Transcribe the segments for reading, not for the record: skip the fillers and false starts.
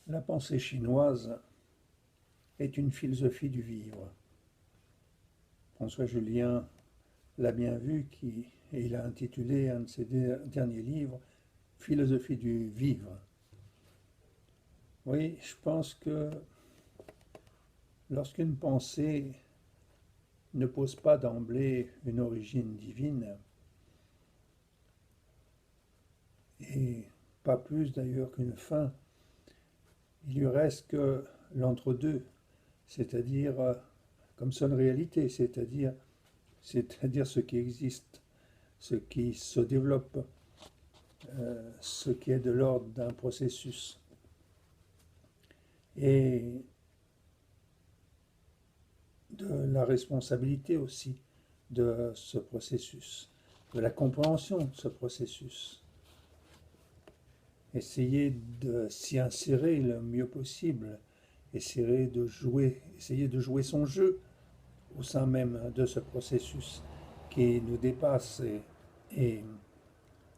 La pensée chinoise est une philosophie du vivre. François Julien l'a bien vu et il a intitulé un de ses derniers livres Philosophie du vivre. Oui, je pense que lorsqu'une pensée ne pose pas d'emblée une origine divine, et pas plus d'ailleurs qu'une fin, il lui reste que l'entre-deux, c'est-à-dire comme seule réalité, c'est-à-dire ce qui existe, ce qui se développe, ce qui est de l'ordre d'un processus. Et de la responsabilité aussi de ce processus, de la compréhension de ce processus. Essayer de s'y insérer le mieux possible, essayer de jouer son jeu au sein même de ce processus qui nous dépasse et,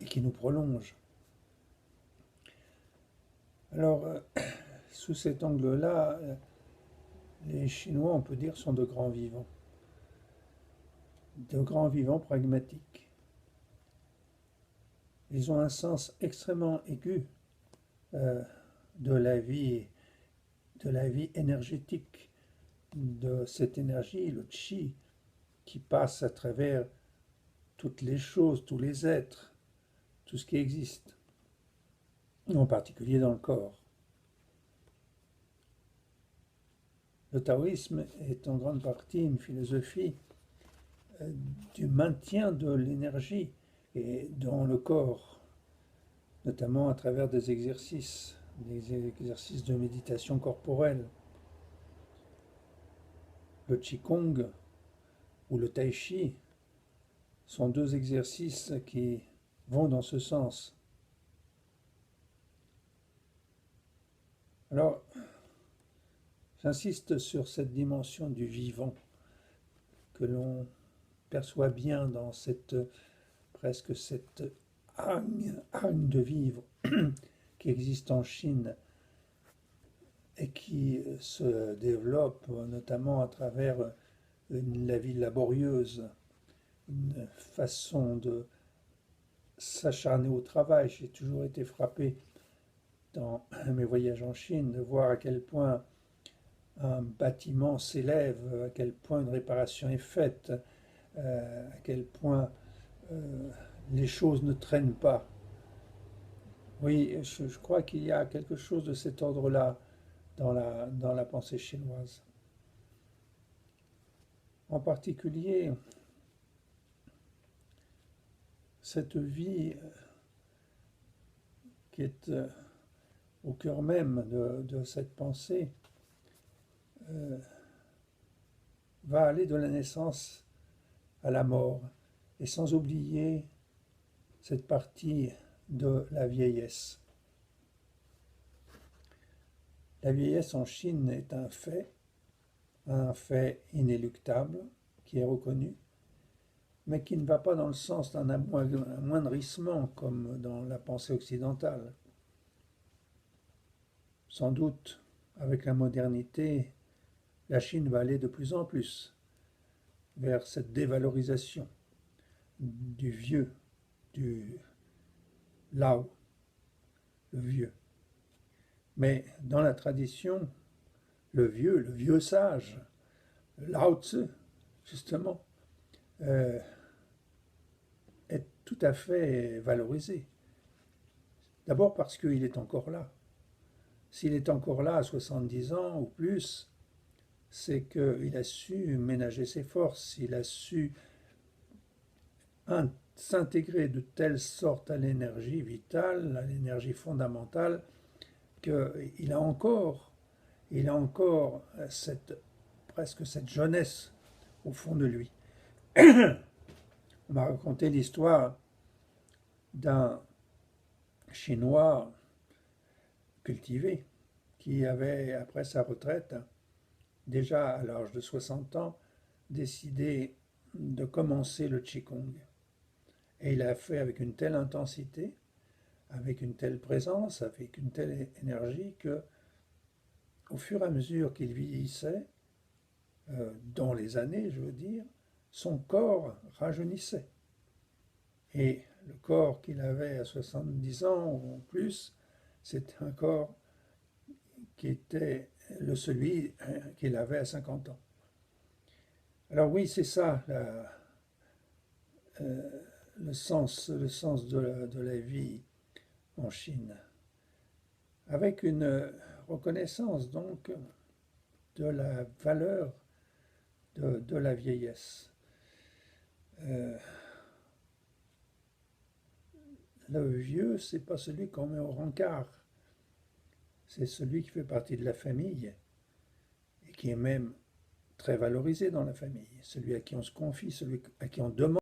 et qui nous prolonge. Alors, sous cet angle-là, les Chinois, on peut dire, sont de grands vivants pragmatiques. Ils ont un sens extrêmement aigu euh, de de la vie énergétique, de cette énergie, le chi, qui passe à travers toutes les choses, tous les êtres, tout ce qui existe, en particulier dans le corps. Le taoïsme est en grande partie une philosophie euh, du maintien de l'énergie et dans le corps, notamment à travers des exercices de méditation corporelle. Le Qigong ou le Tai Chi sont deux exercices qui vont dans ce sens. Alors, j'insiste sur cette dimension du vivant que l'on perçoit bien dans presque cette hargne de vivre qui existe en Chine et qui se développe notamment à travers la vie laborieuse, une façon de s'acharner au travail. J'ai toujours été frappé dans mes voyages en Chine de voir à quel point un bâtiment s'élève, à quel point une réparation est faite, à quel point les choses ne traînent pas. Oui, je crois qu'il y a quelque chose de cet ordre-là dans la pensée chinoise. En particulier, cette vie qui est au cœur même de cette pensée euh, va aller de la naissance à la mort, et sans oublier cette partie de la vieillesse. La vieillesse en Chine est un fait inéluctable, qui est reconnu, mais qui ne va pas dans le sens d'un amoindrissement comme dans la pensée occidentale. Sans doute, avec la modernité, la Chine va aller de plus en plus vers cette dévalorisation du vieux, du Lao, le vieux. Mais dans la tradition, le vieux sage, Lao Tzu, justement, euh, est tout à fait valorisé. D'abord parce qu'il est encore là. S'il est encore là à 70 ans ou plus, c'est qu'il a su ménager ses forces, il a su s'intégrer de telle sorte à l'énergie vitale, à l'énergie fondamentale, qu'il il a encore presque cette jeunesse au fond de lui. On m'a raconté l'histoire d'un Chinois cultivé qui avait, après sa retraite, déjà à l'âge de 60 ans, décidé de commencer le Qigong. Et il a fait avec une telle intensité, avec une telle présence, avec une telle énergie que au fur et à mesure qu'il vieillissait, dans les années, je veux dire, son corps rajeunissait. Et le corps qu'il avait à 70 ans ou plus, c'était un corps qui était celui qu'il avait à 50 ans. Alors oui, c'est ça euh, le sens de la vie en Chine, avec une reconnaissance donc de la valeur de la vieillesse. Euh, le vieux, c'est pas celui qu'on met au rencard, c'est celui qui fait partie de la famille et qui est même très valorisé dans la famille, celui à qui on se confie, celui à qui on demande